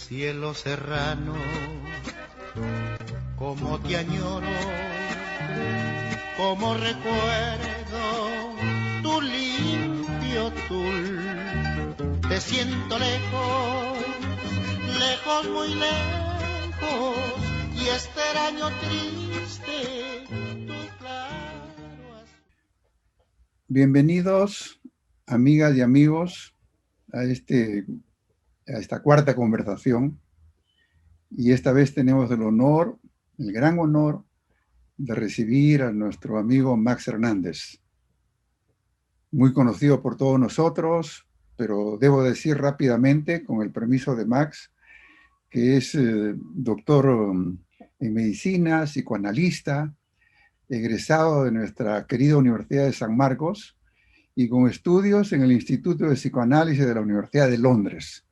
Cielo serrano, como te añoro, como recuerdo tu limpio tul. Te siento lejos, lejos, muy lejos, y extraño triste tu claro azul. Bienvenidos, amigas y amigos, a esta cuarta conversación. Y esta vez tenemos el honor, el gran honor, de recibir a nuestro amigo Max Hernández. Muy conocido por todos nosotros, pero debo decir rápidamente, con el permiso de Max, que es doctor en medicina, psicoanalista, egresado de nuestra querida Universidad de San Marcos y con estudios en el Instituto de Psicoanálisis de la Universidad de Londres.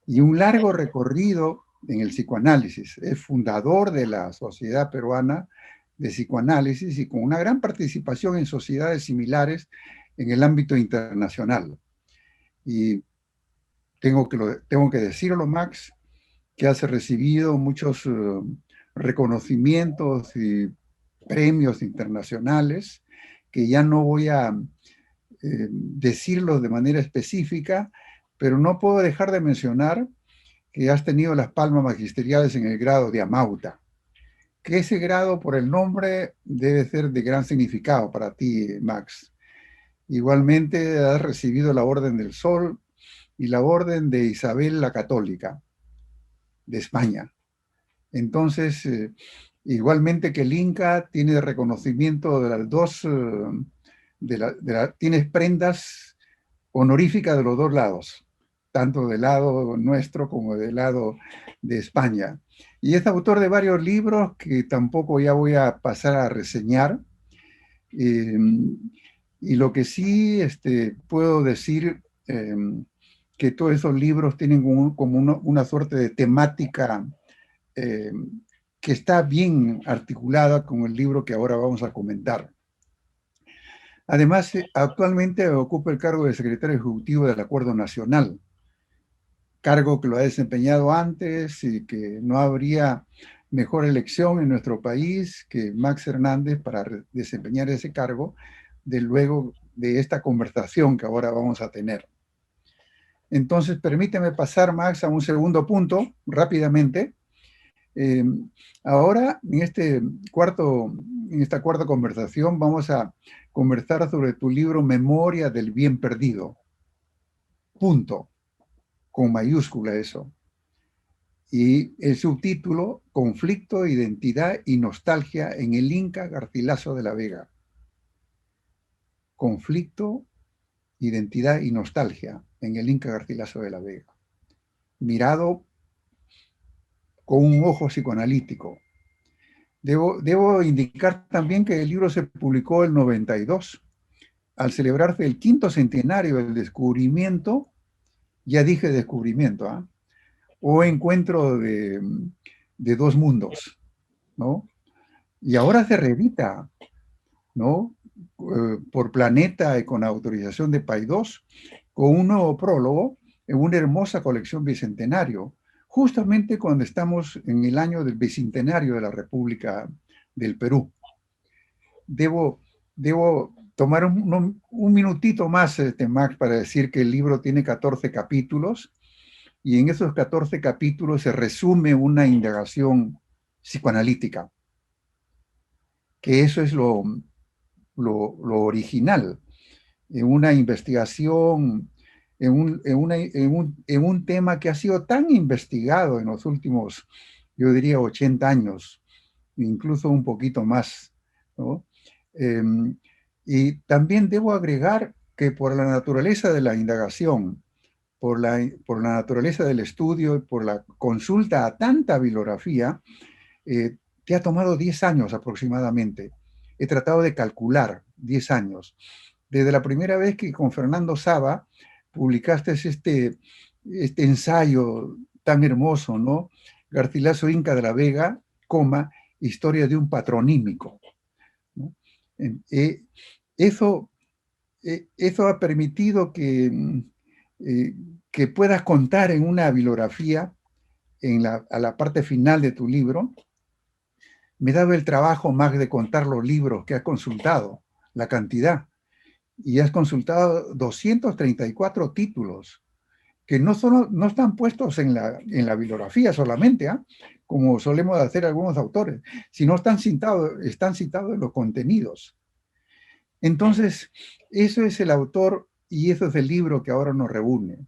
Y un largo recorrido en el psicoanálisis. Es fundador de la Sociedad Peruana de Psicoanálisis y con una gran participación en sociedades similares en el ámbito internacional. Y tengo que decirlo, Max, que has recibido muchos reconocimientos y premios internacionales, que ya no voy a decirlos de manera específica, pero no puedo dejar de mencionar que has tenido las palmas magisteriales en el grado de Amauta, que ese grado, por el nombre, debe ser de gran significado para ti, Max. Igualmente has recibido la Orden del Sol y la Orden de Isabel la Católica de España. Entonces, igualmente que el Inca tiene reconocimiento de las dos, tienes prendas honoríficas de los dos lados, tanto del lado nuestro como del lado de España. Y es autor de varios libros que tampoco ya voy a pasar a reseñar. Y lo que sí puedo decir, que todos esos libros tienen como una suerte de temática que está bien articulada con el libro que ahora vamos a comentar. Además, actualmente ocupa el cargo de secretario ejecutivo del Acuerdo Nacional, cargo que lo ha desempeñado antes y que no habría mejor elección en nuestro país que Max Hernández para desempeñar ese cargo luego de esta conversación que ahora vamos a tener. Entonces, permíteme pasar, Max, a un segundo punto, rápidamente. Ahora, en esta cuarta conversación, vamos a conversar sobre tu libro Memoria del Bien Perdido. Punto. Con mayúscula eso. Y el subtítulo, Conflicto, Identidad y Nostalgia en el Inca Garcilaso de la Vega. Conflicto, Identidad y Nostalgia en el Inca Garcilaso de la Vega. Mirado con un ojo psicoanalítico. Debo indicar también que el libro se publicó en el 92, al celebrarse el 5º centenario del descubrimiento, ya dije descubrimiento, ¿eh? O encuentro de dos mundos, ¿no? Y ahora se reedita, ¿no? Por Planeta y con autorización de Paidós, con un nuevo prólogo en una hermosa colección bicentenario, justamente cuando estamos en el año del bicentenario de la República del Perú. Debo tomar un minutito más, Max, para decir que el libro tiene 14 capítulos y en esos 14 capítulos se resume una indagación psicoanalítica, que eso es lo original, en una investigación, en un tema que ha sido tan investigado en los últimos, yo diría, 80 años, incluso un poquito más, ¿no? Y también debo agregar que por la naturaleza de la indagación, por la naturaleza del estudio y por la consulta a tanta bibliografía, te ha tomado 10 años aproximadamente. He tratado de calcular 10 años. Desde la primera vez que con Fernando Saba publicaste este ensayo tan hermoso, ¿no? Garcilaso Inca de la Vega, historia de un patronímico, ¿no? Eso ha permitido que puedas contar en una bibliografía a la parte final de tu libro, me daba el trabajo, Max, de contar los libros que has consultado, la cantidad. Y has consultado 234 títulos, que no están puestos en la bibliografía solamente, como solemos hacer algunos autores, sino están citados en los contenidos. Entonces, eso es el autor y eso es el libro que ahora nos reúne.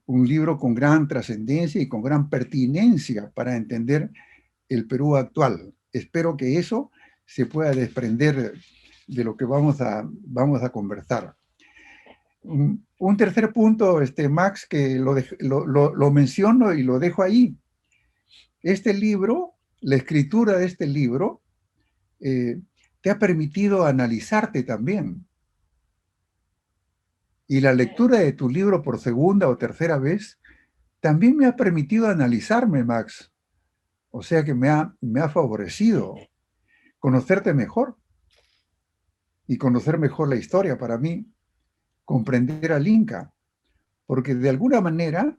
Un libro con gran trascendencia y con gran pertinencia para entender el Perú actual. Espero que eso se pueda desprender de lo que vamos a conversar. Un tercer punto, Max, que lo menciono y lo dejo ahí. Este libro, la escritura de este libro, te ha permitido analizarte también. Y la lectura de tu libro por segunda o tercera vez también me ha permitido analizarme, Max. O sea que me ha favorecido conocerte mejor y conocer mejor la historia para mí, comprender al Inca, porque de alguna manera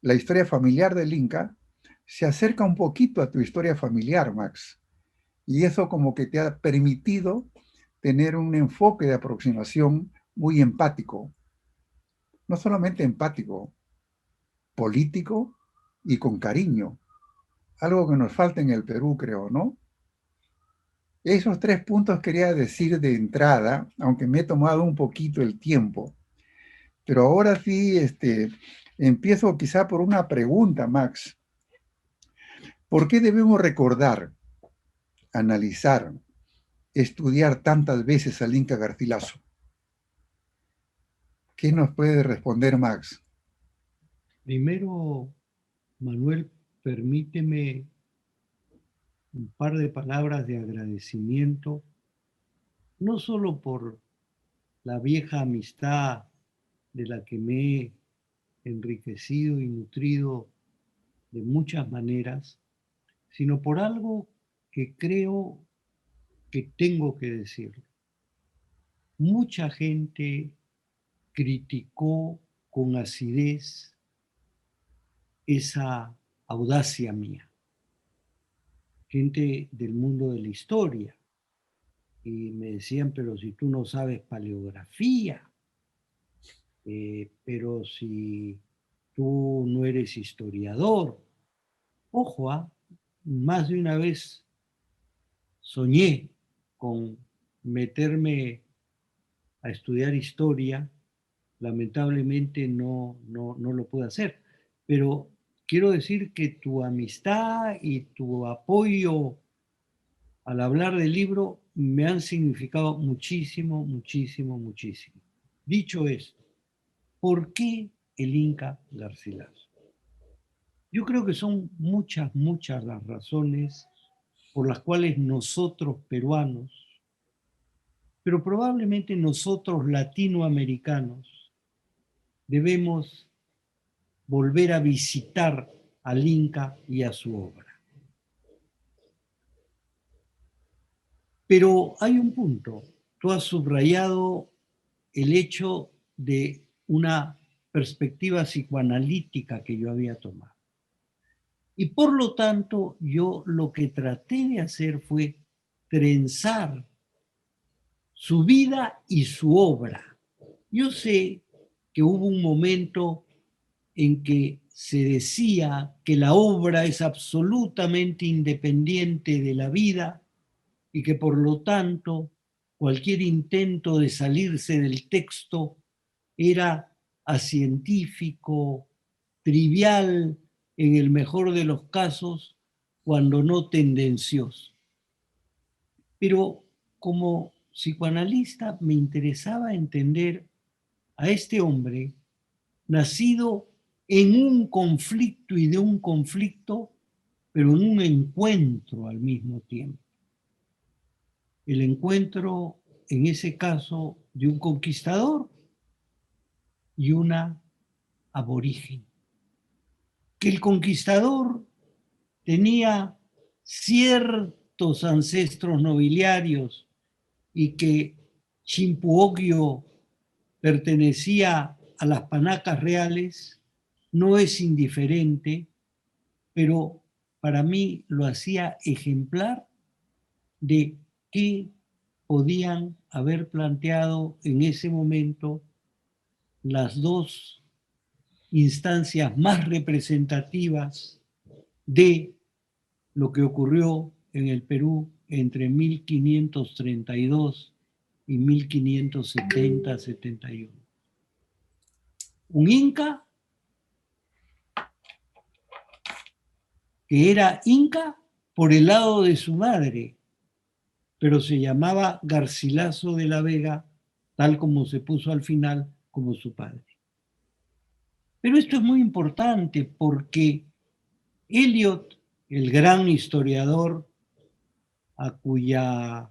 la historia familiar del Inca se acerca un poquito a tu historia familiar, Max, y eso como que te ha permitido tener un enfoque de aproximación muy empático, no solamente empático, político y con cariño, algo que nos falta en el Perú, creo, ¿no? Esos 3 puntos quería decir de entrada, aunque me he tomado un poquito el tiempo. Pero ahora sí, empiezo quizá por una pregunta, Max. ¿Por qué debemos recordar, analizar, estudiar tantas veces al Inca Garcilaso? ¿Qué nos puede responder, Max? Primero, Manuel, permíteme un par de palabras de agradecimiento, no solo por la vieja amistad de la que me he enriquecido y nutrido de muchas maneras, sino por algo que creo que tengo que decirlo. Mucha gente criticó con acidez esa audacia mía. Gente del mundo de la historia. Y me decían, pero si tú no sabes paleografía, pero si tú no eres historiador. Ojo, más de una vez soñé con meterme a estudiar historia. Lamentablemente no lo pude hacer. Pero quiero decir que tu amistad y tu apoyo al hablar del libro me han significado muchísimo, muchísimo, muchísimo. Dicho esto, ¿por qué el Inca Garcilaso? Yo creo que son muchas, muchas las razones por las cuales nosotros peruanos, pero probablemente nosotros latinoamericanos, debemos volver a visitar al Inca y a su obra. Pero hay un punto. Tú has subrayado el hecho de una perspectiva psicoanalítica que yo había tomado. Y por lo tanto, yo lo que traté de hacer fue trenzar su vida y su obra. Yo sé que hubo un momento en que se decía que la obra es absolutamente independiente de la vida y que por lo tanto cualquier intento de salirse del texto era acientífico, trivial en el mejor de los casos, cuando no tendencioso. Pero como psicoanalista me interesaba entender a este hombre nacido en un conflicto y de un conflicto, pero en un encuentro al mismo tiempo. El encuentro, en ese caso, de un conquistador y una aborigen. Que el conquistador tenía ciertos ancestros nobiliarios y que Chimpuoclio pertenecía a las panacas reales, no es indiferente pero para mí lo hacía ejemplar de qué podían haber planteado en ese momento las dos instancias más representativas de lo que ocurrió en el Perú entre 1532 y 1570-71. Un inca que era inca por el lado de su madre, pero se llamaba Garcilaso de la Vega, tal como se puso al final como su padre. Pero esto es muy importante porque Eliot, el gran historiador a cuya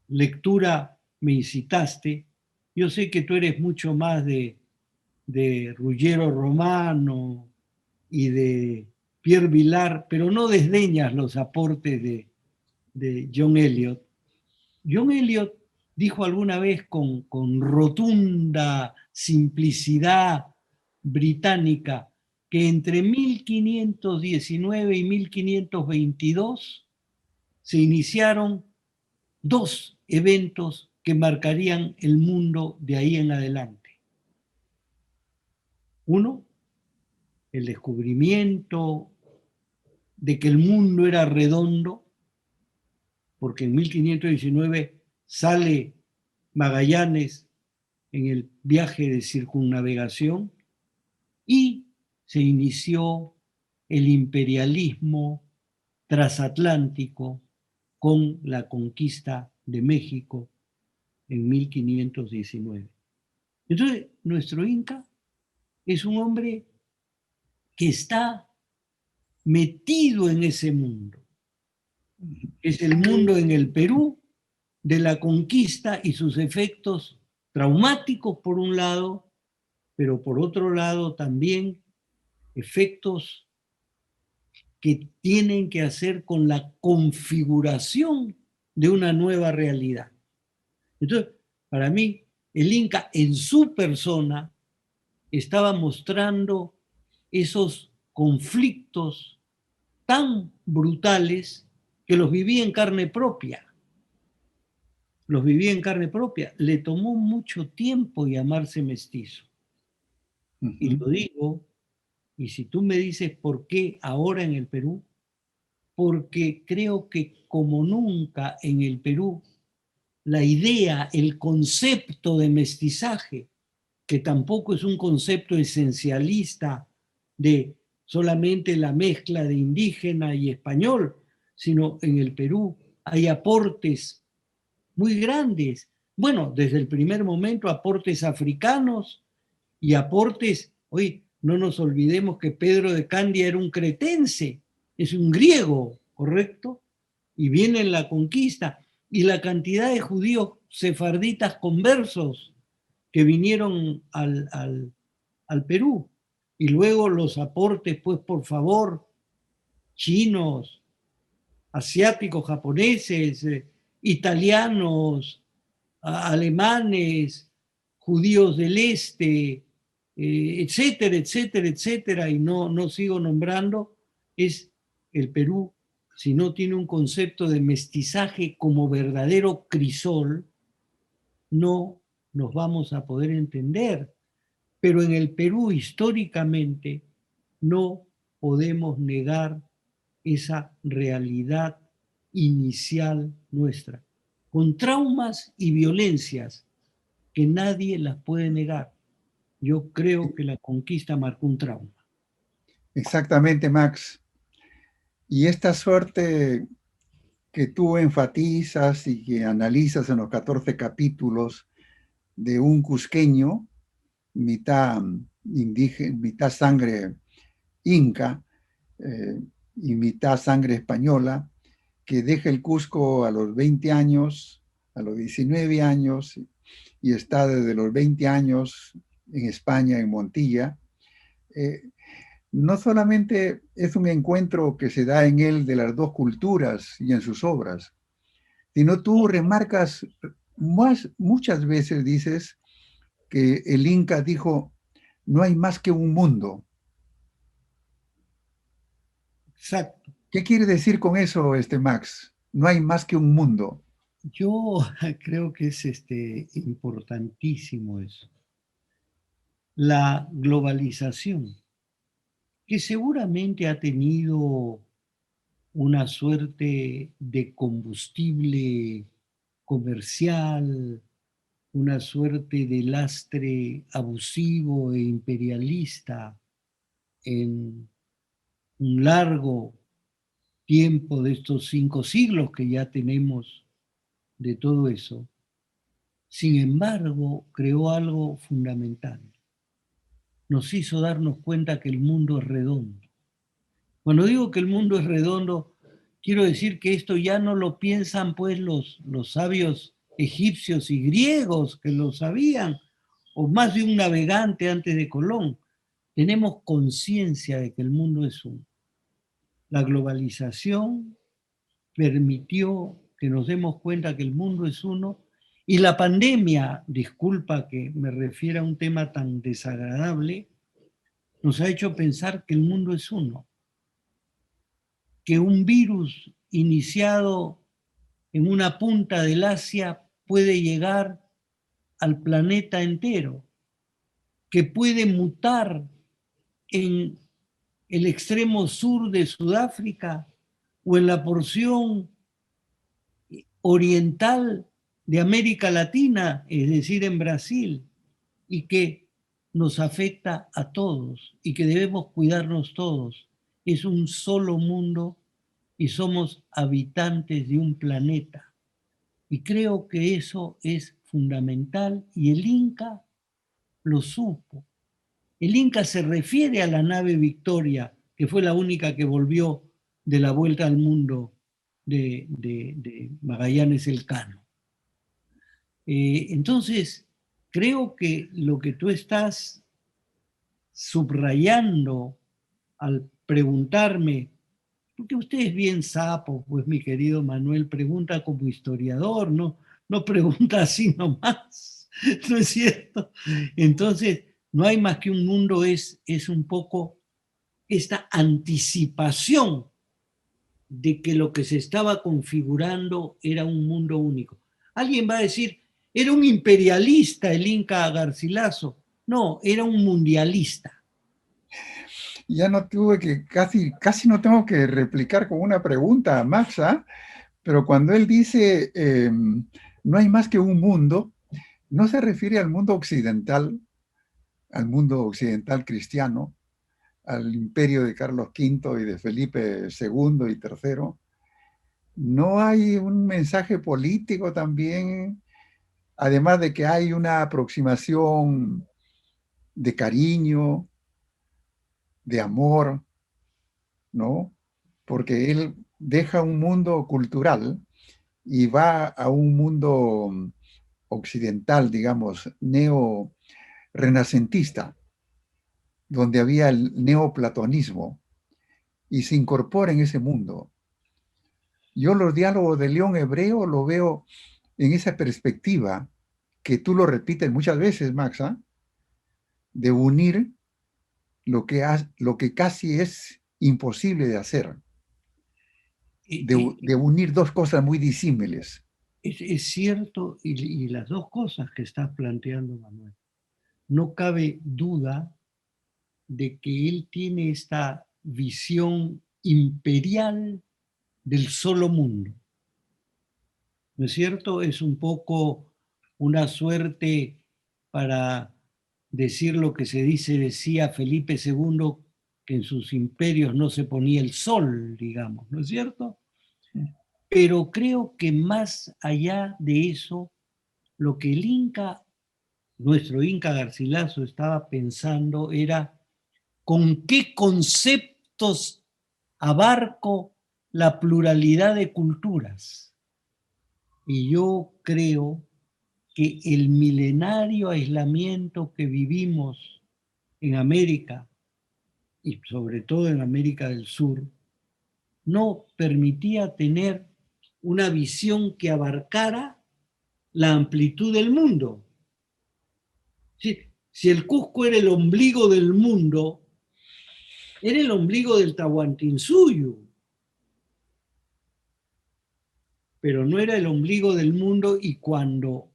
lectura me incitaste, yo sé que tú eres mucho más de Ruggiero Romano y de Pierre Vilar, pero no desdeñas los aportes de John Eliot. John Eliot dijo alguna vez con rotunda simplicidad británica que entre 1519 y 1522 se iniciaron dos eventos que marcarían el mundo de ahí en adelante. Uno, el descubrimiento de que el mundo era redondo, porque en 1519 sale Magallanes en el viaje de circunnavegación y se inició el imperialismo transatlántico con la conquista de México en 1519. Entonces, nuestro Inca es un hombre que está metido en ese mundo. Es el mundo en el Perú de la conquista y sus efectos traumáticos por un lado, pero por otro lado también efectos que tienen que hacer con la configuración de una nueva realidad. Entonces, para mí, el Inca en su persona estaba mostrando esos conflictos tan brutales que los vivía en carne propia. Los vivía en carne propia. Le tomó mucho tiempo llamarse mestizo. Y lo digo, y si tú me dices por qué ahora en el Perú, porque creo que como nunca en el Perú, la idea, el concepto de mestizaje, que tampoco es un concepto esencialista de solamente la mezcla de indígena y español, sino en el Perú hay aportes muy grandes. Bueno, desde el primer momento aportes africanos y aportes, hoy no nos olvidemos que Pedro de Candia era un cretense, es un griego, ¿correcto? Y viene en la conquista, y la cantidad de judíos sefarditas conversos que vinieron al Perú, y luego los aportes, pues por favor, chinos, asiáticos, japoneses, italianos, alemanes, judíos del este, etcétera, etcétera, etcétera, y no sigo nombrando, es el Perú, si no tiene un concepto de mestizaje como verdadero crisol, no nos vamos a poder entender. Pero en el Perú históricamente no podemos negar esa realidad inicial nuestra, con traumas y violencias que nadie las puede negar. Yo creo que la conquista marcó un trauma. Exactamente, Max. Y esta suerte que tú enfatizas y que analizas en los 14 capítulos de un cusqueño, mitad indígena, mitad sangre inca y mitad sangre española, que deja el Cusco a los 20 años, a los 19 años, y está desde los 20 años en España, en Montilla. No solamente es un encuentro que se da en él de las dos culturas y en sus obras, sino tú remarcas muchas veces, dices, que el Inca dijo, no hay más que un mundo. Exacto. ¿Qué quiere decir con eso, Max? No hay más que un mundo. Yo creo que es importantísimo eso. La globalización, que seguramente ha tenido una suerte de combustible comercial, una suerte de lastre abusivo e imperialista en un largo tiempo de estos 5 siglos que ya tenemos de todo eso. Sin embargo, creó algo fundamental. Nos hizo darnos cuenta que el mundo es redondo. Cuando digo que el mundo es redondo, quiero decir que esto ya no lo piensan pues los sabios egipcios y griegos que lo sabían, o más de un navegante antes de Colón. Tenemos conciencia de que el mundo es uno. La globalización permitió que nos demos cuenta que el mundo es uno y la pandemia, disculpa que me refiera a un tema tan desagradable, nos ha hecho pensar que el mundo es uno, que un virus iniciado en una punta del Asia puede llegar al planeta entero, que puede mutar en el extremo sur de Sudáfrica o en la porción oriental de América Latina, es decir, en Brasil, y que nos afecta a todos y que debemos cuidarnos todos. Es un solo mundo y somos habitantes de un planeta. Y creo que eso es fundamental y el Inca lo supo. El Inca se refiere a la nave Victoria, que fue la única que volvió de la vuelta al mundo de Magallanes Elcano. Entonces, creo que lo que tú estás subrayando al preguntarme, porque usted es bien sapo, pues mi querido Manuel, pregunta como historiador, no pregunta así nomás, ¿no es cierto? Entonces, no hay más que un mundo, es un poco esta anticipación de que lo que se estaba configurando era un mundo único. Alguien va a decir, era un imperialista el Inca Garcilaso. No, era un mundialista. Ya no tuve que, casi no tengo que replicar con una pregunta a Max, ¿ah? Pero cuando él dice no hay más que un mundo, no se refiere al mundo occidental cristiano, al imperio de Carlos V y de Felipe II y III. No hay un mensaje político también, además de que hay una aproximación de cariño, de amor, ¿no? Porque él deja un mundo cultural y va a un mundo occidental, digamos, neo-renacentista, donde había el neoplatonismo, y se incorpora en ese mundo. Yo los diálogos de León Hebreo lo veo en esa perspectiva que tú lo repites muchas veces, Maxa, de unir lo que casi es imposible de hacer, de unir dos cosas muy disímiles. Es cierto, y las dos cosas que estás planteando, Manuel. No cabe duda de que él tiene esta visión imperial del solo mundo. ¿No es cierto? Es un poco una suerte para decir lo que decía Felipe II, que en sus imperios no se ponía el sol, digamos, ¿no es cierto? Pero creo que más allá de eso, lo que el Inca, nuestro Inca Garcilaso, estaba pensando era con qué conceptos abarco la pluralidad de culturas. Y yo creo que el milenario aislamiento que vivimos en América, y sobre todo en América del Sur, no permitía tener una visión que abarcara la amplitud del mundo. Si el Cusco era el ombligo del mundo, Era el ombligo del Tahuantinsuyo, pero no era el ombligo del mundo. Y cuando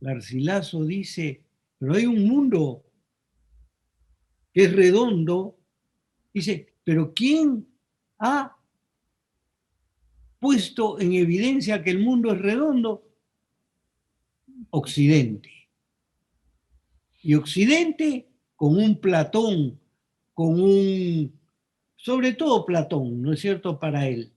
Garcilaso dice, pero hay un mundo que es redondo, dice, pero ¿quién ha puesto en evidencia que el mundo es redondo? Occidente. Y Occidente con un Platón, con un, sobre todo Platón, ¿no es cierto?, para él.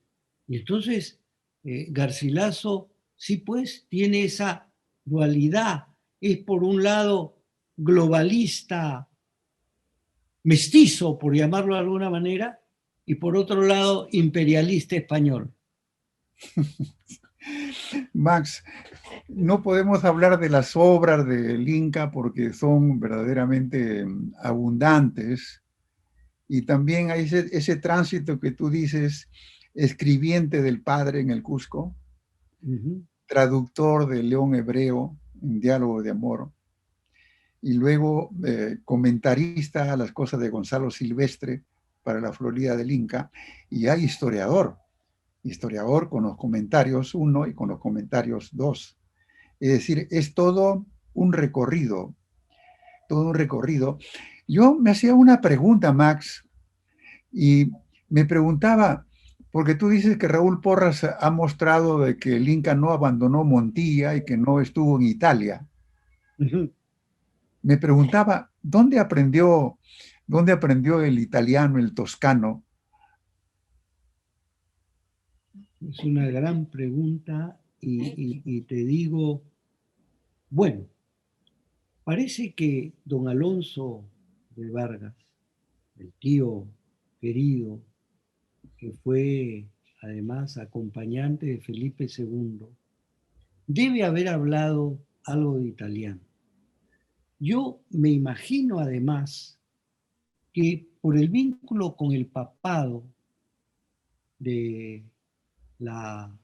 Y entonces Garcilaso sí pues tiene esa dualidad. Es por un lado globalista, mestizo, por llamarlo de alguna manera, y por otro lado imperialista español. Max, no podemos hablar de las obras del Inca porque son verdaderamente abundantes, y también hay ese tránsito que tú dices, escribiente del padre en el Cusco, traductor del León Hebreo en Diálogo de Amor, y luego comentarista a las cosas de Gonzalo Silvestre para la Florida del Inca, y hay historiador con los comentarios 1 y con los comentarios 2. Es decir, es todo un recorrido, todo un recorrido. Yo me hacía una pregunta, Max, y me preguntaba, porque tú dices que Raúl Porras ha mostrado de que el Inca no abandonó Montilla y que no estuvo en Italia. Me preguntaba, ¿dónde aprendió el italiano, el toscano? Es una gran pregunta y te digo, bueno, parece que don Alonso de Vargas, el tío querido, que fue además acompañante de Felipe II, debe haber hablado algo de italiano. Yo me imagino además que por el vínculo con el papado de la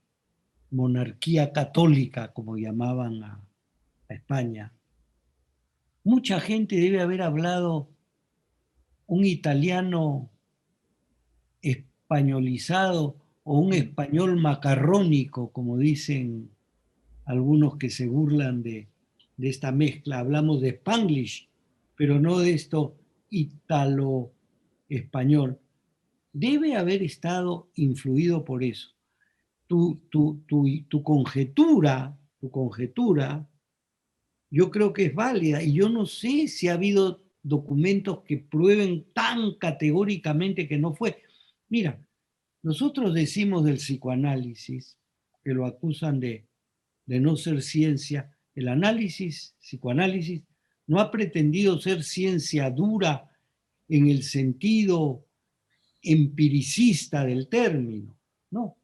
monarquía católica, como llamaban a España, mucha gente debe haber hablado un italiano españolizado o un español macarrónico, como dicen algunos que se burlan de esta mezcla. Hablamos de Spanglish, pero no de esto italo-español. Debe haber estado influido por eso. Tu conjetura, yo creo que es válida, y yo no sé si ha habido documentos que prueben tan categóricamente que no fue. Mira, nosotros decimos del psicoanálisis, que lo acusan de no ser ciencia. El psicoanálisis, no ha pretendido ser ciencia dura en el sentido empiricista del término, no.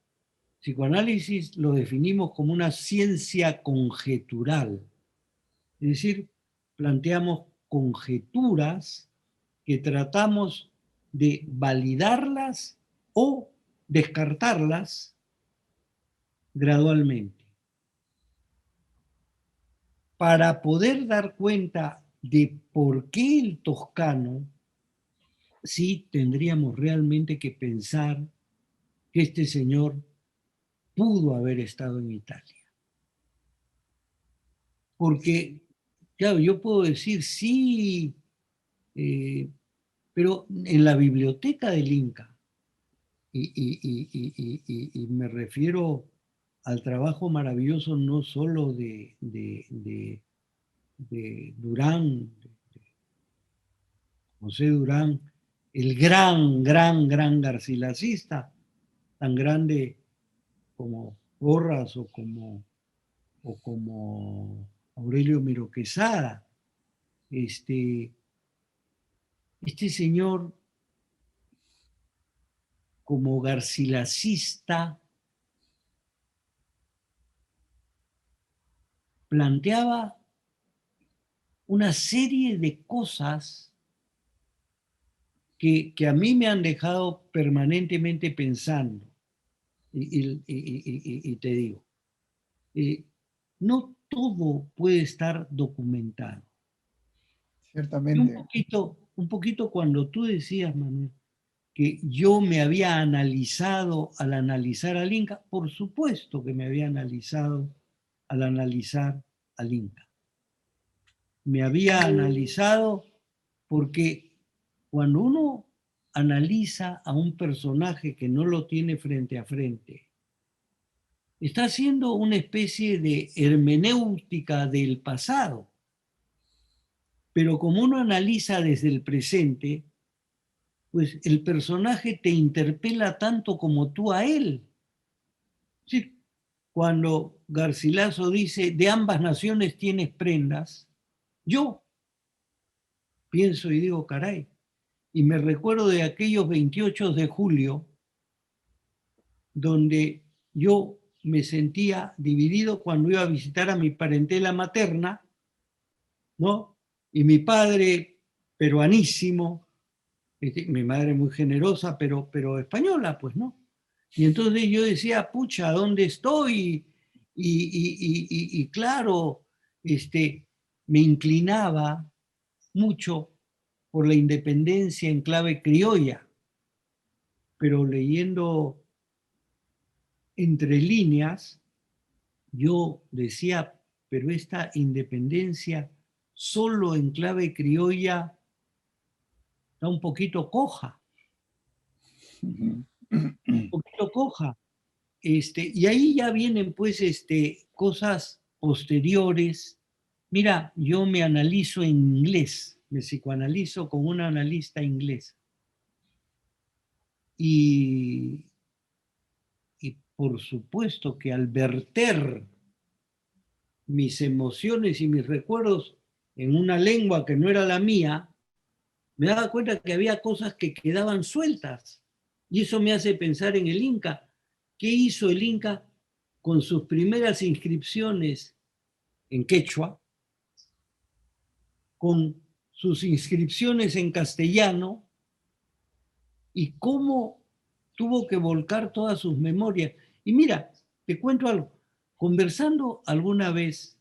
Psicoanálisis lo definimos como una ciencia conjetural, es decir, planteamos conjeturas que tratamos de validarlas o descartarlas gradualmente, para poder dar cuenta de por qué el toscano, sí tendríamos realmente que pensar que este señor pudo haber estado en Italia. Porque, claro, yo puedo decir sí, pero en la biblioteca del Inca, y me refiero al trabajo maravilloso no solo de Durán, José Durán, el gran garcilasista, tan grande como Porras o como Aurelio Miro Quesada. Este señor, como garcilasista, planteaba una serie de cosas que a mí me han dejado permanentemente pensando. Y te digo, no todo puede estar documentado. Ciertamente. Un poquito cuando tú decías, Manuel, que yo me había analizado al analizar al Inca. Por supuesto que me había analizado al analizar al Inca. Me había analizado porque cuando uno analiza a un personaje que no lo tiene frente a frente, está haciendo una especie de hermenéutica del pasado. Pero como uno analiza desde el presente, pues el personaje te interpela tanto como tú a él. Sí, cuando Garcilaso dice, de ambas naciones tienes prendas, yo pienso y digo, caray, y me recuerdo de aquellos 28 de julio, donde yo me sentía dividido cuando iba a visitar a mi parentela materna, ¿no? Y mi padre, peruanísimo, mi madre muy generosa, pero española, pues, ¿no? Y entonces yo decía, pucha, ¿dónde estoy? Y claro, me inclinaba mucho por la independencia en clave criolla, pero leyendo entre líneas, yo decía, pero esta independencia solo en clave criolla está un poquito coja, un poquito coja. Y ahí ya vienen pues cosas posteriores. Mira, yo me analizo en inglés, me psicoanalizo con una analista inglesa. Y por supuesto que al verter mis emociones y mis recuerdos en una lengua que no era la mía, me daba cuenta que había cosas que quedaban sueltas. Y eso me hace pensar en el Inca. ¿Qué hizo el Inca con sus primeras inscripciones en quechua, con sus inscripciones en castellano, y cómo tuvo que volcar todas sus memorias? Y mira, te cuento algo. Conversando alguna vez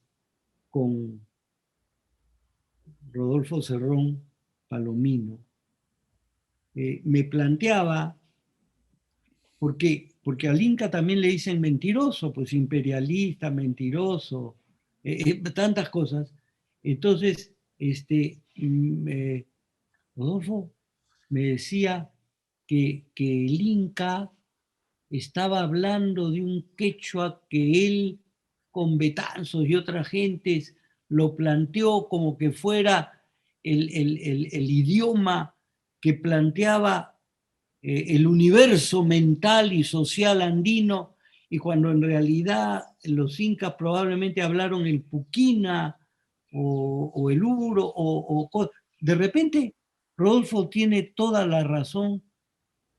con Rodolfo Cerrón Palomino, me planteaba, porque al Inca también le dicen mentiroso, pues imperialista, mentiroso, tantas cosas. Entonces, Rodolfo me decía que el Inca estaba hablando de un quechua que él, con Betanzos y otras gentes, lo planteó como que fuera el idioma que planteaba el universo mental y social andino, y cuando en realidad los incas probablemente hablaron el puquina o el uro, de repente Rodolfo tiene toda la razón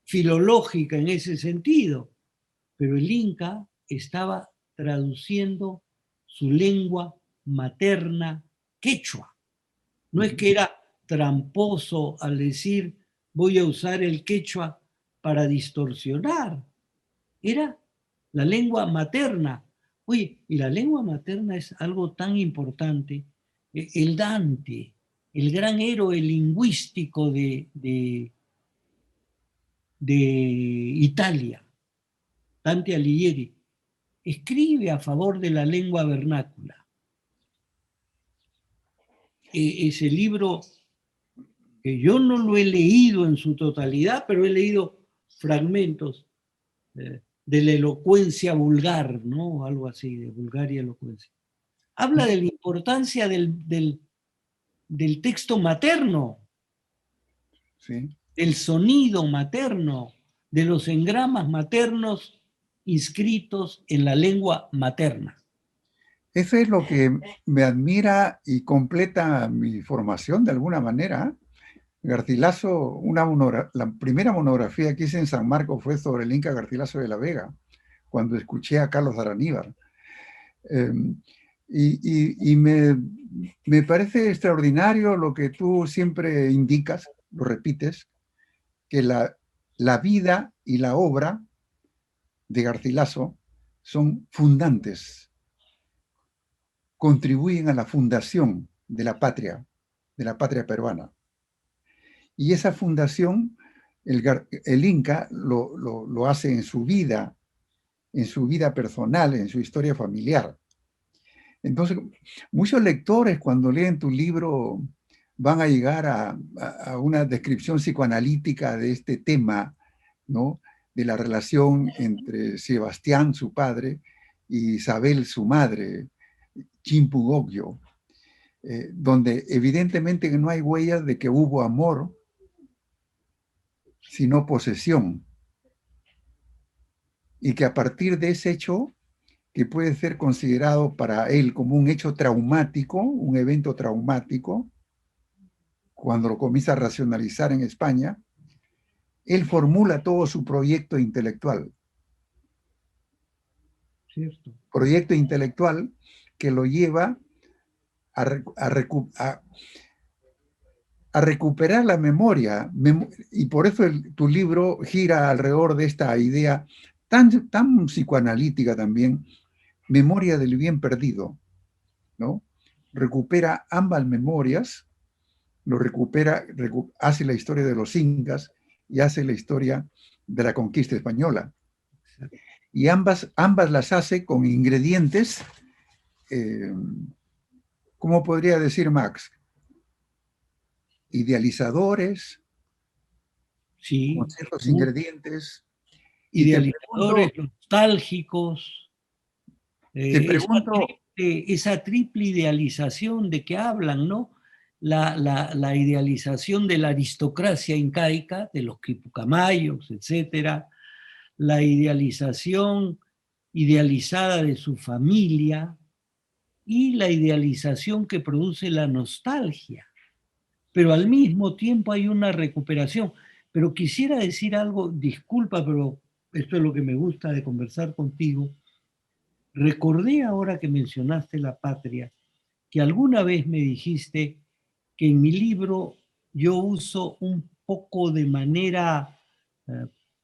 filológica en ese sentido, pero el Inca estaba traduciendo su lengua materna quechua. No es que era tramposo al decir voy a usar el quechua para distorsionar, era la lengua materna. Oye, y la lengua materna es algo tan importante. El Dante, el gran héroe lingüístico de Italia, Dante Alighieri, escribe a favor de la lengua vernácula. Ese libro, que yo no lo he leído en su totalidad, pero he leído fragmentos de la elocuencia vulgar, ¿no? Algo así, de vulgaria elocuencia. Habla de la importancia del texto materno, Sí. del sonido materno, de los engramas maternos inscritos en la lengua materna. Eso es lo que me admira y completa mi formación de alguna manera. Garcilaso, la primera monografía que hice en San Marcos fue sobre el Inca Garcilaso de la Vega, cuando escuché a Carlos Araníbar. Y me parece extraordinario lo que tú siempre indicas, lo repites, que la vida y la obra de Garcilaso son fundantes, contribuyen a la fundación de la patria peruana. Y esa fundación El Inca lo hace en su vida personal, en su historia familiar. Entonces, muchos lectores cuando leen tu libro van a llegar a una descripción psicoanalítica de este tema, ¿no? De la relación entre Sebastián, su padre, y Isabel, su madre, Chimpugogyo, donde evidentemente no hay huellas de que hubo amor, sino posesión. Y que a partir de ese hecho, que puede ser considerado para él como un hecho traumático, un evento traumático, cuando lo comienza a racionalizar en España, él formula todo su proyecto intelectual. Cierto. Proyecto intelectual que lo lleva a recuperar la memoria. Y por eso tu libro gira alrededor de esta idea tan psicoanalítica también, memoria del bien perdido, ¿no? Recupera ambas memorias, hace la historia de los incas y hace la historia de la conquista española. Y ambas las hace con ingredientes, ¿cómo podría decir Max? Idealizadores, sí, con ciertos ingredientes. Idealizadores, nostálgicos. Esa triple idealización de que hablan, ¿no? La idealización de la aristocracia incaica, de los quipucamayos, etcétera, la idealización idealizada de su familia y la idealización que produce la nostalgia. Pero al mismo tiempo hay una recuperación. Pero quisiera decir algo, disculpa, pero esto es lo que me gusta de conversar contigo. Recordé ahora que mencionaste la patria, que alguna vez me dijiste que en mi libro yo uso un poco de manera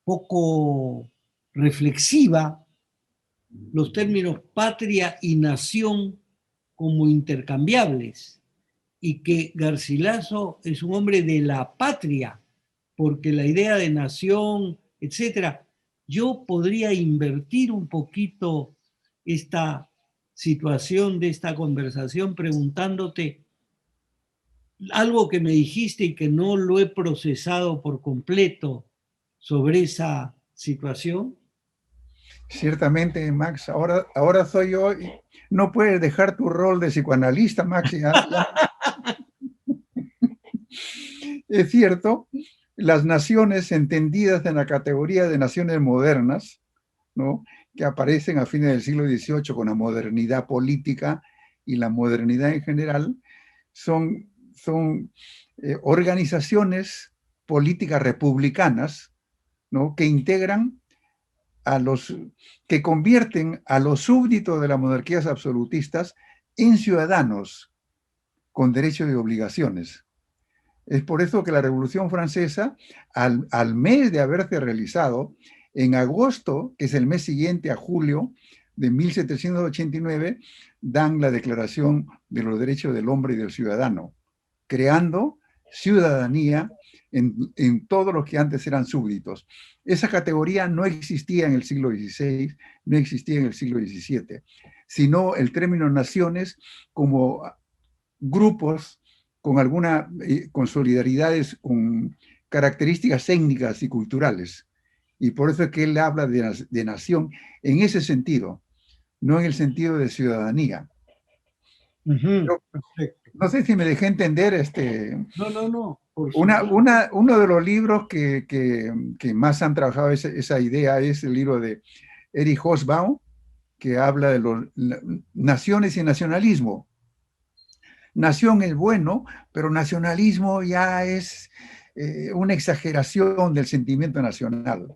poco reflexiva los términos patria y nación como intercambiables, y que Garcilaso es un hombre de la patria, porque la idea de nación, etcétera, yo podría invertir un poquito esta situación de esta conversación preguntándote algo que me dijiste y que no lo he procesado por completo sobre esa situación. Ciertamente, Max, ahora soy yo. No puedes dejar tu rol de psicoanalista, Max. Es cierto, las naciones entendidas en la categoría de naciones modernas, ¿no? Que aparecen a fines del siglo XVIII con la modernidad política y la modernidad en general, son organizaciones políticas republicanas, ¿no? Que integran que convierten a los súbditos de las monarquías absolutistas en ciudadanos con derechos y obligaciones. Es por eso que la Revolución Francesa, al mes de haberse realizado, en agosto, que es el mes siguiente a julio de 1789, dan la Declaración de los Derechos del Hombre y del Ciudadano, creando ciudadanía en todos los que antes eran súbditos. Esa categoría no existía en el siglo XVI, no existía en el siglo XVII, sino el término naciones como grupos con solidaridades, con características étnicas y culturales. Y por eso es que él habla de nación en ese sentido, no en el sentido de ciudadanía. Perfecto. No sé si me dejé entender. No. Uno de los libros que más han trabajado esa idea es el libro de Erich Hobsbawm, que habla de los naciones y nacionalismo. Nación es bueno, pero nacionalismo ya es una exageración del sentimiento nacional.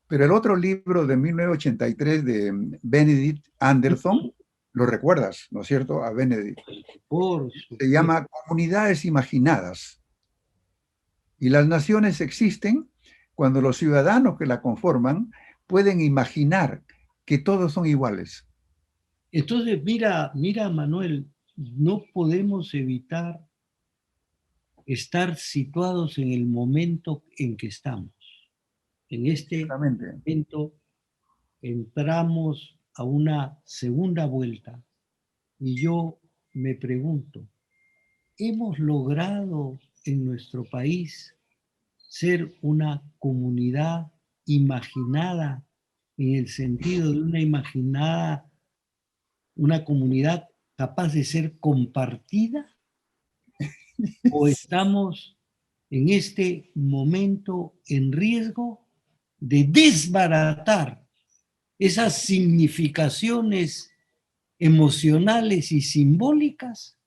Pero el otro libro de 1983 de Benedict Anderson, lo recuerdas, ¿no es cierto? A Benedict. Se llama Comunidades Imaginadas. Y las naciones existen cuando los ciudadanos que la conforman pueden imaginar que todos son iguales. Entonces, mira, Manuel, no podemos evitar estar situados en el momento en que estamos. En este momento entramos a una segunda vuelta y yo me pregunto, ¿hemos logrado en nuestro país ser una comunidad imaginada en el sentido de una comunidad capaz de ser compartida? ¿O estamos en este momento en riesgo de desbaratar esas significaciones emocionales y simbólicas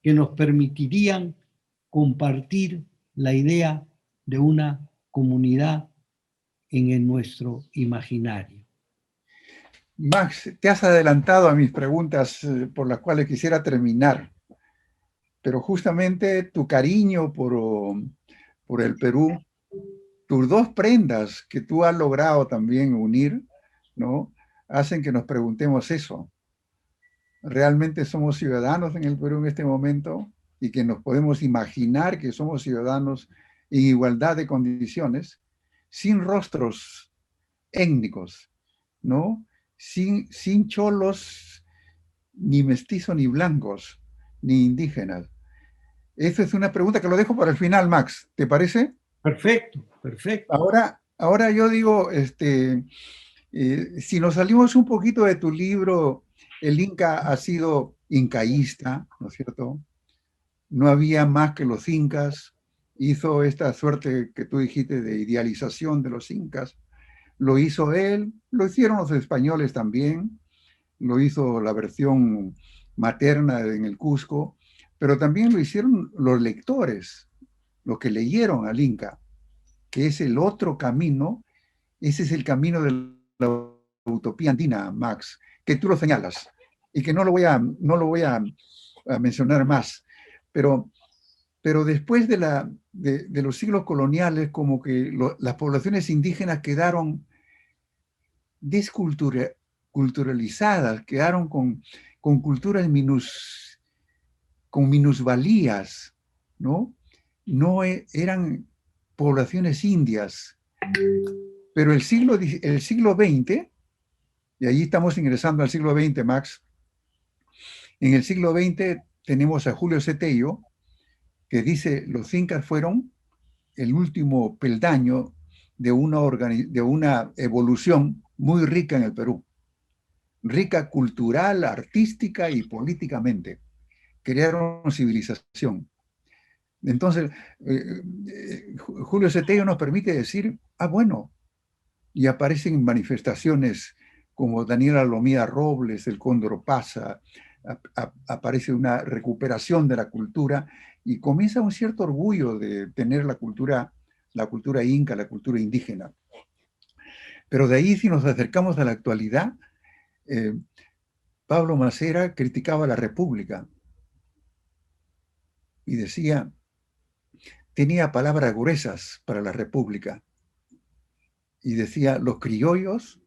que nos permitirían compartir la idea de una comunidad en nuestro imaginario? Max, te has adelantado a mis preguntas por las cuales quisiera terminar, pero justamente tu cariño por el Perú, tus dos prendas que tú has logrado también unir, ¿no? Hacen que nos preguntemos eso. ¿Realmente somos ciudadanos en el Perú en este momento? Y que nos podemos imaginar que somos ciudadanos en igualdad de condiciones, sin rostros étnicos, ¿no? Sin cholos, ni mestizos, ni blancos, ni indígenas. Esa es una pregunta que lo dejo para el final, Max. ¿Te parece? Perfecto, perfecto. Ahora yo digo, si nos salimos un poquito de tu libro, el Inca ha sido incaísta, ¿no es cierto? No había más que los incas, hizo esta suerte que tú dijiste de idealización de los incas, lo hizo él, lo hicieron los españoles también, lo hizo la versión materna en el Cusco, pero también lo hicieron los lectores, los que leyeron al Inca, que es el otro camino, ese es el camino de la utopía andina, Max, que tú lo señalas, y que no lo voy a mencionar más, pero después de los siglos coloniales, como que las poblaciones indígenas quedaron desculturalizadas, quedaron con culturas con minusvalías, ¿no? No eran poblaciones indias, pero el siglo XX, y ahí estamos ingresando al siglo XX, Max, en el siglo XX tenemos a Julio Cetello, que dice, los incas fueron el último peldaño de una evolución muy rica en el Perú, rica cultural, artística y políticamente. Crearon civilización. Entonces, Julio Cetello nos permite decir, bueno, y aparecen manifestaciones como Daniela Lomía Robles, el Cóndor Pasa, aparece una recuperación de la cultura y comienza un cierto orgullo de tener la cultura inca, la cultura indígena. Pero de ahí, si nos acercamos a la actualidad, Pablo Macera criticaba a la República y decía, tenía palabras gruesas para la República, y decía, los criollos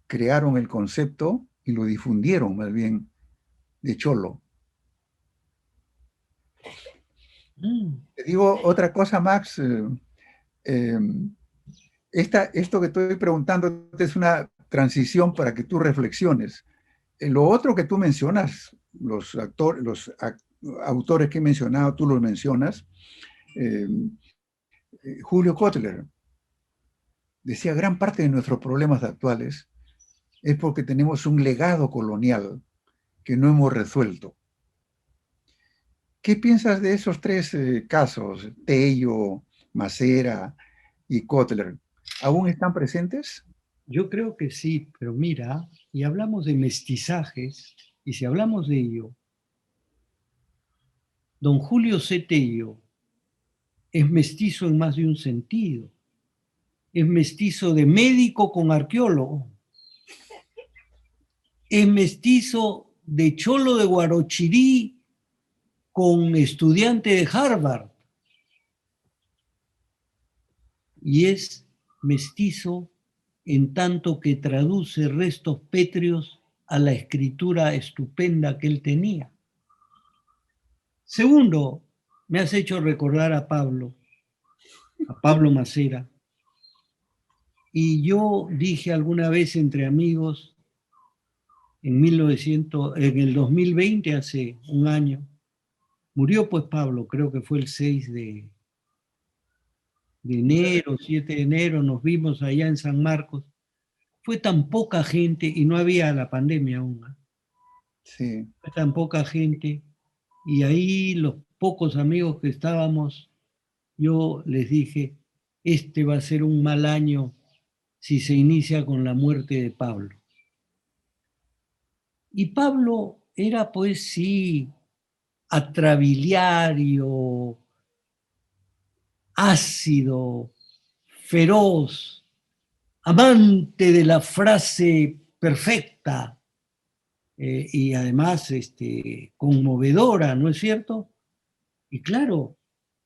crearon el concepto y lo difundieron más bien de cholo. Te digo otra cosa, Max. Esto que estoy preguntando es una transición para que tú reflexiones. Lo otro que tú mencionas, los autores que he mencionado, tú los mencionas. Julio Kotler decía, gran parte de nuestros problemas actuales es porque tenemos un legado colonial que no hemos resuelto. ¿Qué piensas de esos tres casos, Tello, Macera y Kotler? ¿Aún están presentes? Yo creo que sí, pero mira, y hablamos de mestizajes, y si hablamos de ello, don Julio Cetello es mestizo en más de un sentido. Es mestizo de médico con arqueólogo. Es mestizo de cholo de Guarochirí con estudiante de Harvard. Y es mestizo en tanto que traduce restos pétreos a la escritura estupenda que él tenía. Segundo, me has hecho recordar a Pablo Macera. Y yo dije alguna vez entre amigos, en el 2020, hace un año, murió pues Pablo, creo que fue el 6 de enero, 7 de enero, nos vimos allá en San Marcos. Fue tan poca gente, y no había la pandemia aún, ¿eh? Sí. Fue tan poca gente, y ahí los pocos amigos que estábamos, yo les dije, este va a ser un mal año si se inicia con la muerte de Pablo. Y Pablo era, pues sí, atrabiliario, ácido, feroz, amante de la frase perfecta, y además conmovedora, ¿no es cierto? Y claro,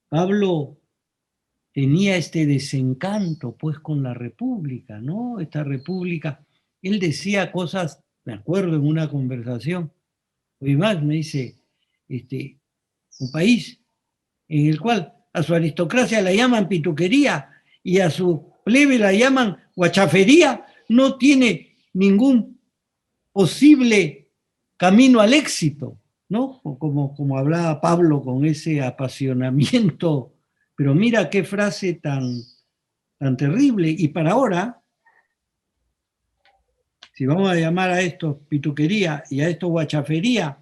Pablo tenía este desencanto pues con la República, ¿no? Esta República, él decía cosas, me acuerdo en una conversación, hoy más me dice, un país en el cual a su aristocracia la llaman pituquería y a su plebe la llaman guachafería, no tiene ningún posible camino al éxito, ¿no? Como hablaba Pablo con ese apasionamiento, pero mira qué frase tan terrible. Y para ahora, si vamos a llamar a esto pituquería y a esto guachafería,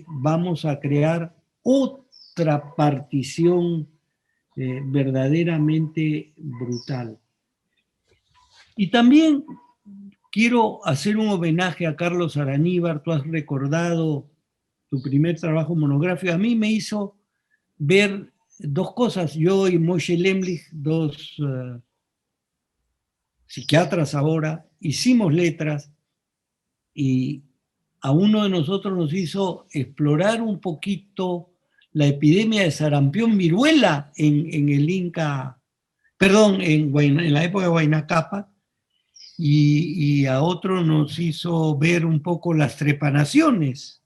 vamos a crear otra partición verdaderamente brutal. Y también quiero hacer un homenaje a Carlos Araníbar. Tú has recordado tu primer trabajo monográfico. A mí me hizo ver dos cosas. Yo y Moshe Lemlich, dos psiquiatras ahora, hicimos letras y a uno de nosotros nos hizo explorar un poquito la epidemia de sarampión viruela en el Inca, perdón, en la época de Huayna Cápac, y a otro nos hizo ver un poco las trepanaciones,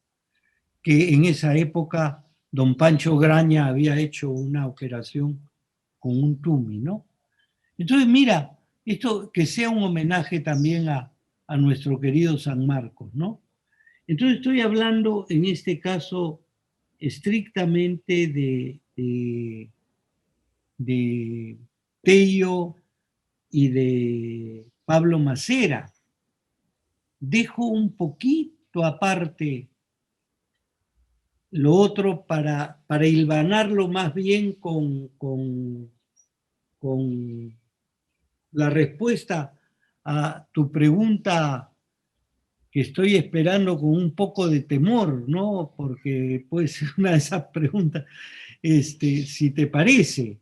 que en esa época don Pancho Graña había hecho una operación con un tumi, ¿no? Entonces, mira, esto que sea un homenaje también a nuestro querido San Marcos, ¿no? Entonces estoy hablando en este caso estrictamente de Tello y de Pablo Macera. Dejo un poquito aparte lo otro para hilvanarlo más bien con la respuesta a tu pregunta que estoy esperando con un poco de temor, ¿no? Porque puede ser una de esas preguntas, si te parece.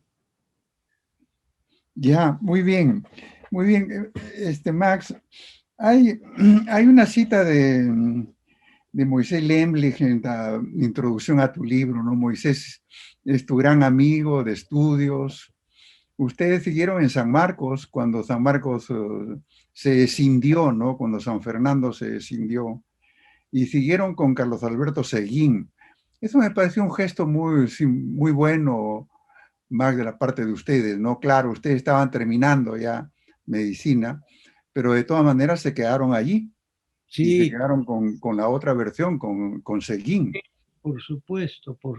Ya, muy bien. Muy bien, Max. Hay una cita de Moisés Lemlich en la introducción a tu libro, ¿no? Moisés es tu gran amigo de estudios. Ustedes siguieron en San Marcos cuando San Marcos se escindió, ¿no? Cuando San Fernando se escindió. Y siguieron con Carlos Alberto Seguín. Eso me pareció un gesto muy bueno, más de la parte de ustedes, ¿no? Claro, ustedes estaban terminando ya medicina, pero de todas maneras se quedaron allí y se Sí, quedaron con la otra versión, con Seguín. por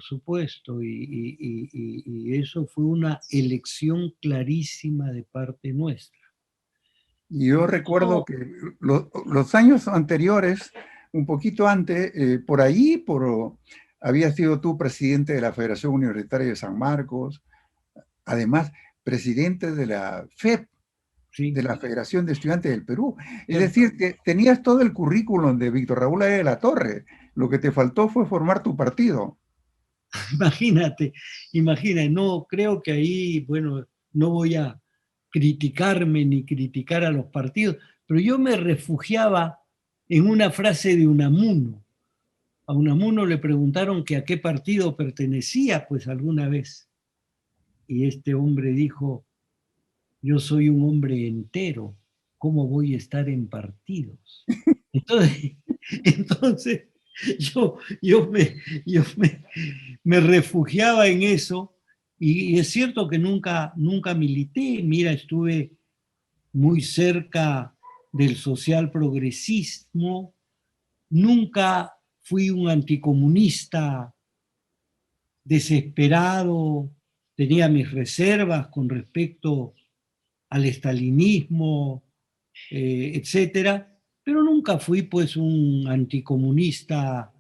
supuesto, y eso fue una elección clarísima de parte nuestra. Y yo recuerdo que los años anteriores, un poquito antes, por ahí, había sido tú presidente de la Federación Universitaria de San Marcos, además presidente de la FEP, Sí, de la Federación de Estudiantes del Perú. Es cierto. decir, que tenías todo el currículum de Víctor Raúl de la Torre. Lo que te faltó fue formar tu partido. Imagínate, no, creo que ahí, bueno, no voy a criticarme ni criticar a los partidos, pero yo me refugiaba en una frase de Unamuno. A Unamuno le preguntaron que a qué partido pertenecía, pues alguna vez. Y este hombre dijo, yo soy un hombre entero, ¿cómo voy a estar en partidos? Entonces, entonces yo me refugiaba en eso, y es cierto que nunca milité. Mira, estuve muy cerca del social progresismo, nunca fui un anticomunista desesperado, tenía mis reservas con respecto al estalinismo, etcétera, pero nunca fui pues un anticomunista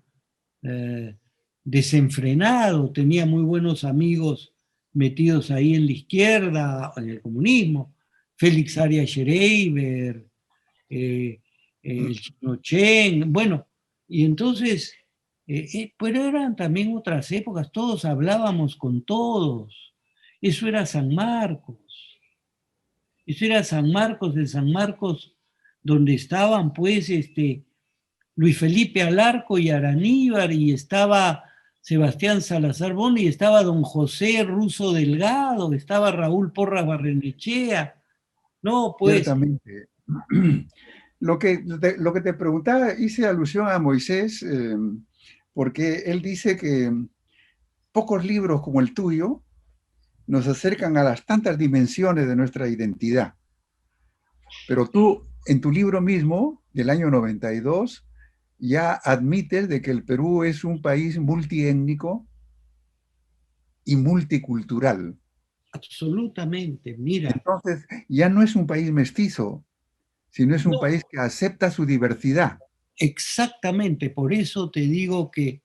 desenfrenado. Tenía muy buenos amigos metidos ahí en la izquierda, en el comunismo, Félix Arias Schreiber, el Chino Chen, bueno, y entonces, pero eran también otras épocas, todos hablábamos con todos, eso era San Marcos. Eso era San Marcos, de San Marcos, donde estaban pues Luis Felipe Alarco y Araníbar, y estaba Sebastián Salazar Boni, y estaba don José Russo Delgado, estaba Raúl Porras Barrenechea. No, pues... Ciertamente. Lo que te preguntaba, hice alusión a Moisés, porque él dice que pocos libros como el tuyo nos acercan a las tantas dimensiones de nuestra identidad. Pero tú, en tu libro mismo, del año 92, ya admites de que el Perú es un país multiétnico y multicultural. Absolutamente, mira. Entonces, ya no es un país mestizo, sino es un país que acepta su diversidad. Exactamente, por eso te digo que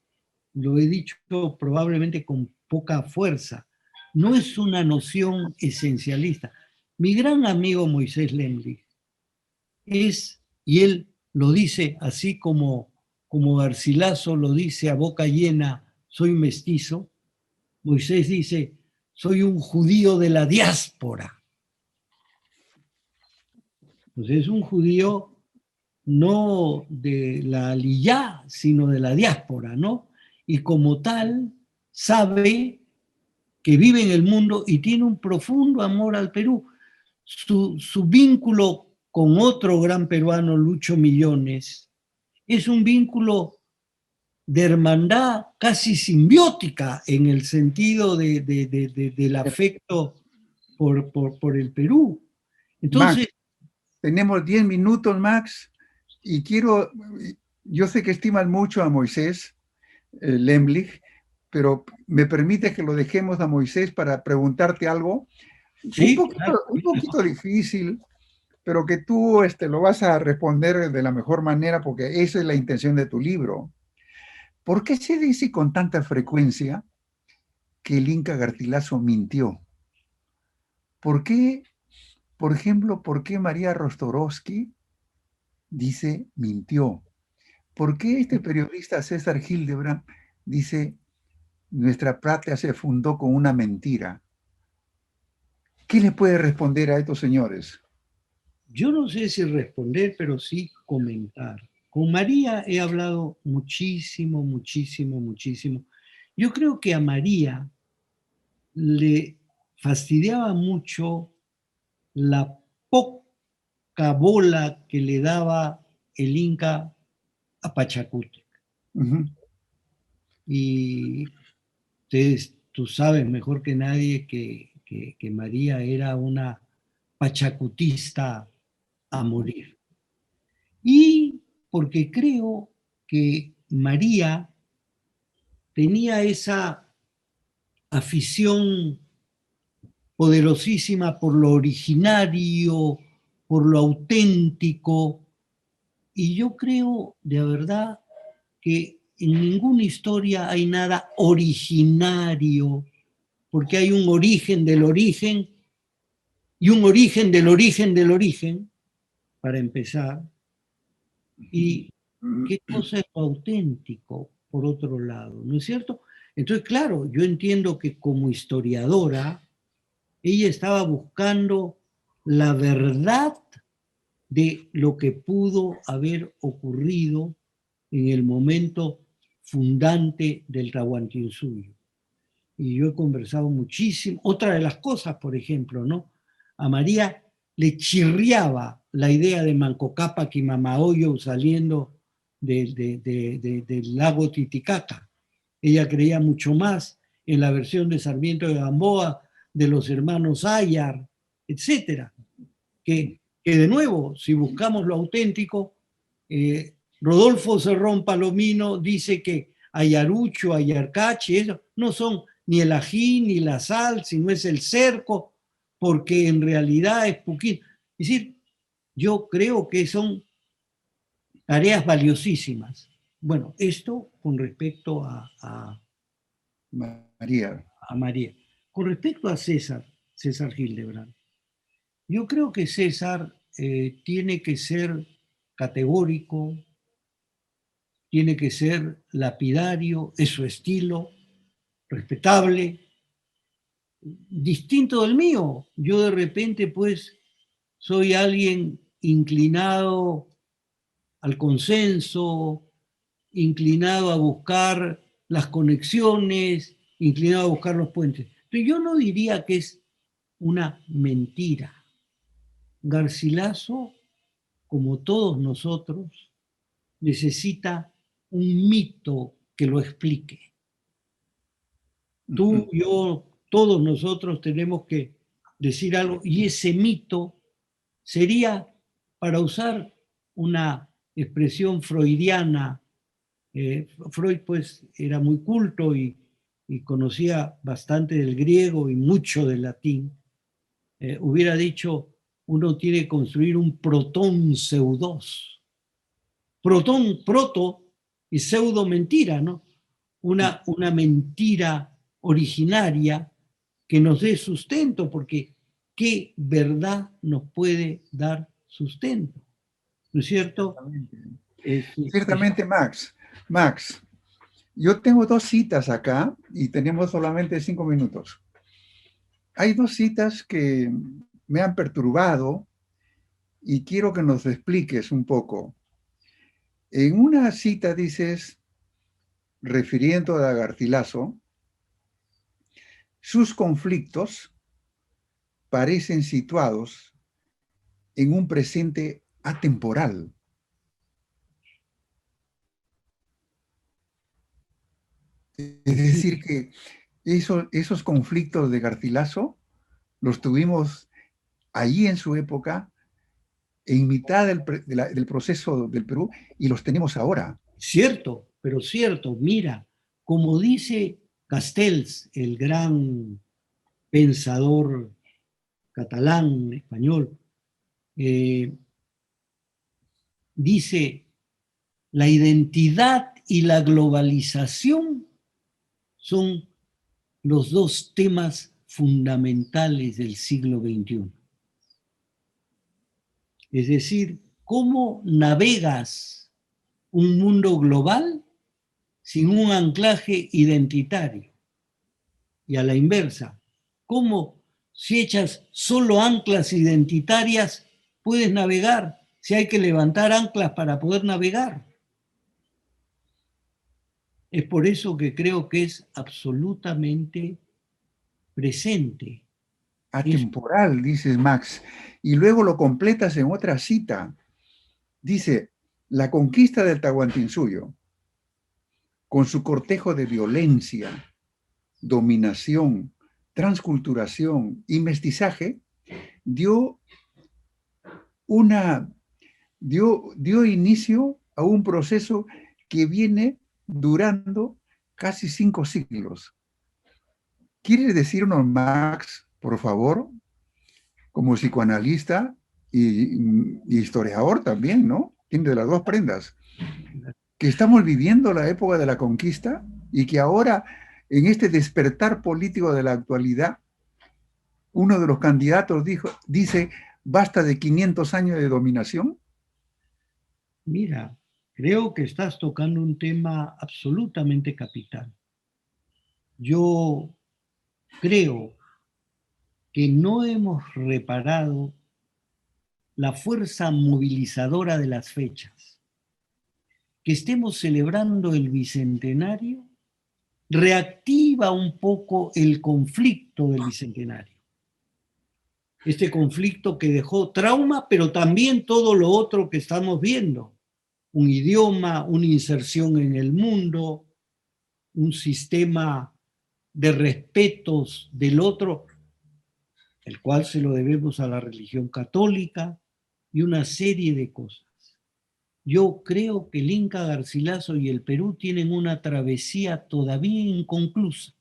lo he dicho probablemente con poca fuerza. No es una noción esencialista. Mi gran amigo Moisés Lemlich es, y él lo dice así como Garcilaso lo dice a boca llena, soy mestizo. Moisés dice, soy un judío de la diáspora. Pues es un judío no de la aliyá, sino de la diáspora, ¿no? Y como tal, sabe que vive en el mundo y tiene un profundo amor al Perú. Su vínculo con otro gran peruano, Lucho Millones, es un vínculo de hermandad casi simbiótica en el sentido del afecto por el Perú. Entonces... Max, tenemos 10 minutos, Max, y yo sé que estiman mucho a Moisés Lemlich, pero ¿me permite que lo dejemos a Moisés para preguntarte algo? Sí, un poquito difícil, pero que tú lo vas a responder de la mejor manera porque esa es la intención de tu libro. ¿Por qué se dice con tanta frecuencia que el Inca Garcilaso mintió? ¿Por qué, por ejemplo, por qué María Rostorovsky dice mintió? ¿Por qué este periodista César Hildebrand dice nuestra patria se fundó con una mentira? ¿Qué le puede responder a estos señores? Yo no sé si responder, pero sí comentar. Con María he hablado muchísimo, muchísimo, muchísimo. Yo creo que a María le fastidiaba mucho la poca bola que le daba el Inca a Pachacútec. Uh-huh. Y tú sabes mejor que nadie que María era una pachacutista a morir. Y porque creo que María tenía esa afición poderosísima por lo originario, por lo auténtico, y yo creo de verdad que en ninguna historia hay nada originario, porque hay un origen del origen y un origen del origen del origen, para empezar. ¿Y qué cosa es lo auténtico, por otro lado? ¿No es cierto? Entonces, claro, yo entiendo que como historiadora, ella estaba buscando la verdad de lo que pudo haber ocurrido en el momento fundante del Tahuantinsuyo. Y yo he conversado muchísimo. Otra de las cosas, por ejemplo, ¿no? A María le chirriaba la idea de Manco Cápac y Mamahoyo saliendo del lago Titicaca. Ella creía mucho más en la versión de Sarmiento de Gamboa, de los hermanos Ayar, etcétera. Que de nuevo, si buscamos lo auténtico, Rodolfo Cerrón Palomino dice que Ayarucho, Ayarcachi, eso no son ni el ají ni la sal, sino es el cerco, porque en realidad es poquito. Es decir, yo creo que son tareas valiosísimas. Bueno, esto con respecto a María. María. Con respecto a César Hildebrand, yo creo que César tiene que ser categórico, tiene que ser lapidario, es su estilo, respetable, distinto del mío. Yo de repente, pues, soy alguien inclinado al consenso, inclinado a buscar las conexiones, inclinado a buscar los puentes. Entonces, yo no diría que es una mentira. Garcilaso, como todos nosotros, necesita un mito que lo explique. Tú, yo, todos nosotros tenemos que decir algo, y ese mito sería, para usar una expresión freudiana, Freud pues era muy culto y conocía bastante del griego y mucho del latín, hubiera dicho, uno tiene que construir un protón pseudos. Protón, proto y pseudo mentira, ¿no? Una mentira originaria que nos dé sustento, porque ¿qué verdad nos puede dar sustento? ¿No es cierto? Ciertamente, Max. Max, yo tengo 2 citas acá y tenemos solamente 5 minutos. Hay 2 citas que me han perturbado y quiero que nos expliques un poco. En una cita dices, refiriendo a Garcilaso, sus conflictos parecen situados en un presente atemporal. Es decir, que esos conflictos de Garcilaso los tuvimos allí en su época, en mitad del proceso del Perú, y los tenemos ahora. Cierto, pero cierto. Mira, como dice Castells, el gran pensador catalán, español, dice, la identidad y la globalización son los 2 temas fundamentales del siglo XXI. Es decir, ¿cómo navegas un mundo global sin un anclaje identitario? Y a la inversa, ¿cómo si echas solo anclas identitarias puedes navegar? Si hay que levantar anclas para poder navegar. Es por eso que creo que es absolutamente presente. Atemporal, dices Max. Y luego lo completas en otra cita. Dice, la conquista del Tahuantinsuyo, con su cortejo de violencia, dominación, transculturación y mestizaje, dio inicio a un proceso que viene durando casi 5 siglos. ¿Quieres decirnos, Max, por favor, como psicoanalista y historiador también, ¿no? Tiene de las 2 prendas, que estamos viviendo la época de la conquista y que ahora, en este despertar político de la actualidad, uno de los candidatos dice, basta de 500 años de dominación? Mira, creo que estás tocando un tema absolutamente capital. Yo creo que no hemos reparado la fuerza movilizadora de las fechas. Que estemos celebrando el bicentenario reactiva un poco el conflicto del bicentenario. Este conflicto que dejó trauma, pero también todo lo otro que estamos viendo. un idioma, una inserción en el mundo, un sistema de respetos del otro, el cual se lo debemos a la religión católica, y una serie de cosas. Yo creo que el Inca Garcilaso y el Perú tienen una travesía todavía inconclusa.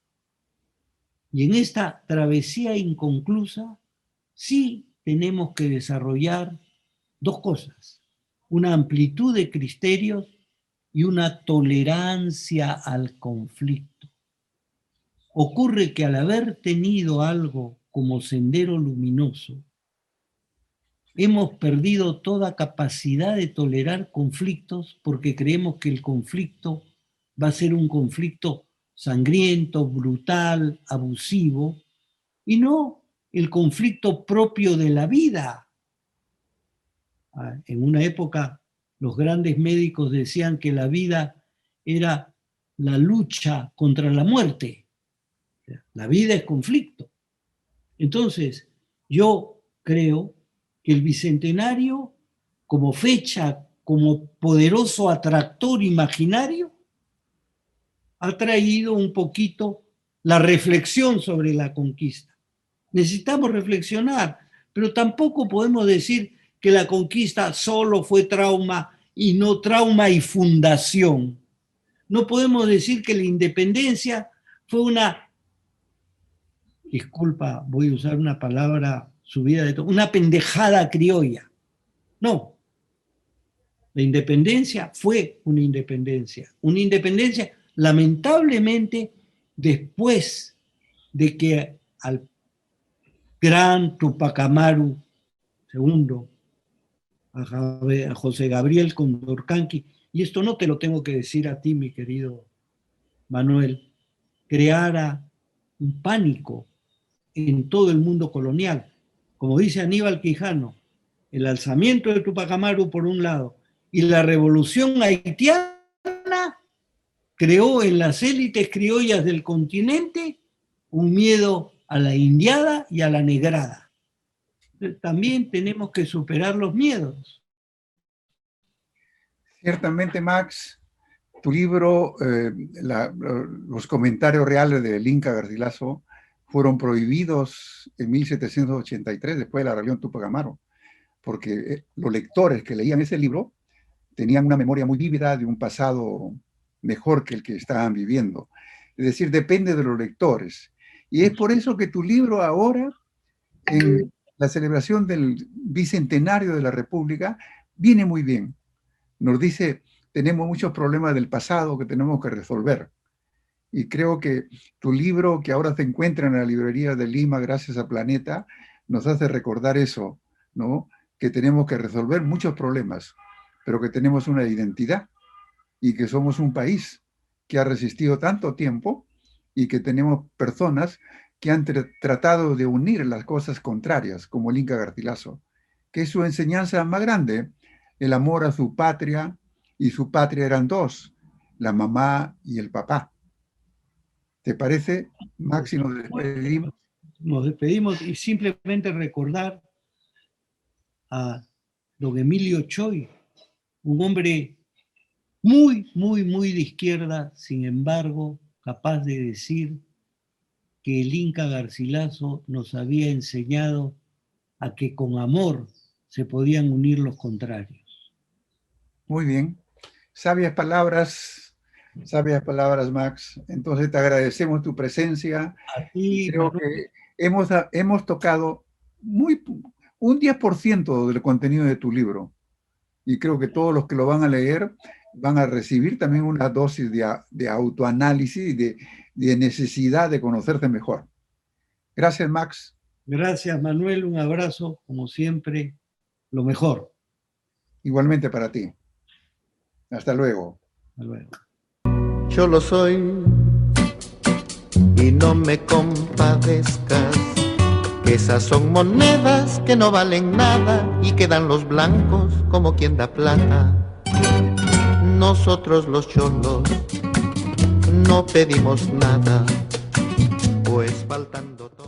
Y en esta travesía inconclusa sí tenemos que desarrollar dos cosas: una amplitud de criterios y una tolerancia al conflicto. Ocurre que al haber tenido algo como Sendero Luminoso, hemos perdido toda capacidad de tolerar conflictos porque creemos que el conflicto va a ser un conflicto sangriento, brutal, abusivo, y no el conflicto propio de la vida. En una época, los grandes médicos decían que la vida era la lucha contra la muerte. La vida es conflicto. Entonces, yo creo que el Bicentenario, como fecha, como poderoso atractor imaginario, ha traído un poquito la reflexión sobre la conquista. Necesitamos reflexionar, pero tampoco podemos decir que la conquista solo fue trauma y no trauma y fundación. No podemos decir que la independencia fue una, disculpa, voy a usar una palabra subida de tono, una pendejada criolla. No. La independencia fue una independencia lamentablemente después de que al gran Tupac Amaru II, a José Gabriel Condorcanqui, y esto no te lo tengo que decir a ti, mi querido Manuel, creara un pánico en todo el mundo colonial. Como dice Aníbal Quijano, el alzamiento de Tupac Amaru por un lado y la revolución haitiana creó en las élites criollas del continente un miedo a la indiada y a la negrada. También tenemos que superar los miedos. Ciertamente, Max, tu libro, los comentarios reales del Inca Garcilaso fueron prohibidos en 1783, después de la rebelión Tupac Amaru, porque los lectores que leían ese libro tenían una memoria muy vívida de un pasado mejor que el que estaban viviendo. Es decir, depende de los lectores. Y es por eso que tu libro ahora, en la celebración del Bicentenario de la República, viene muy bien. Nos dice, tenemos muchos problemas del pasado que tenemos que resolver. Y creo que tu libro, que ahora se encuentra en la librería de Lima gracias a Planeta, nos hace recordar eso, ¿no? Que tenemos que resolver muchos problemas, pero que tenemos una identidad y que somos un país que ha resistido tanto tiempo y que tenemos personas que han tratado de unir las cosas contrarias, como el Inca Garcilaso, que es su enseñanza más grande, el amor a su patria, y su patria eran dos, la mamá y el papá. ¿Te parece, Max, si nos despedimos? Nos despedimos y simplemente recordar a don Emilio Choy, un hombre muy de izquierda, sin embargo, capaz de decir que el Inca Garcilaso nos había enseñado a que con amor se podían unir los contrarios. Muy bien. Sabias palabras, Max. Entonces te agradecemos tu presencia. A ti, creo que hemos tocado un 10% del contenido de tu libro. Y creo que todos los que lo van a leer van a recibir también una dosis de autoanálisis y de necesidad de conocerse mejor. Gracias, Max. Gracias, Manuel. Un abrazo, como siempre, lo mejor. Igualmente para ti. Hasta luego. Hasta luego. Yo lo soy y no me compadezcas, que esas son monedas que no valen nada y quedan los blancos como quien da plata. Nosotros los cholos no pedimos nada, pues faltando todo.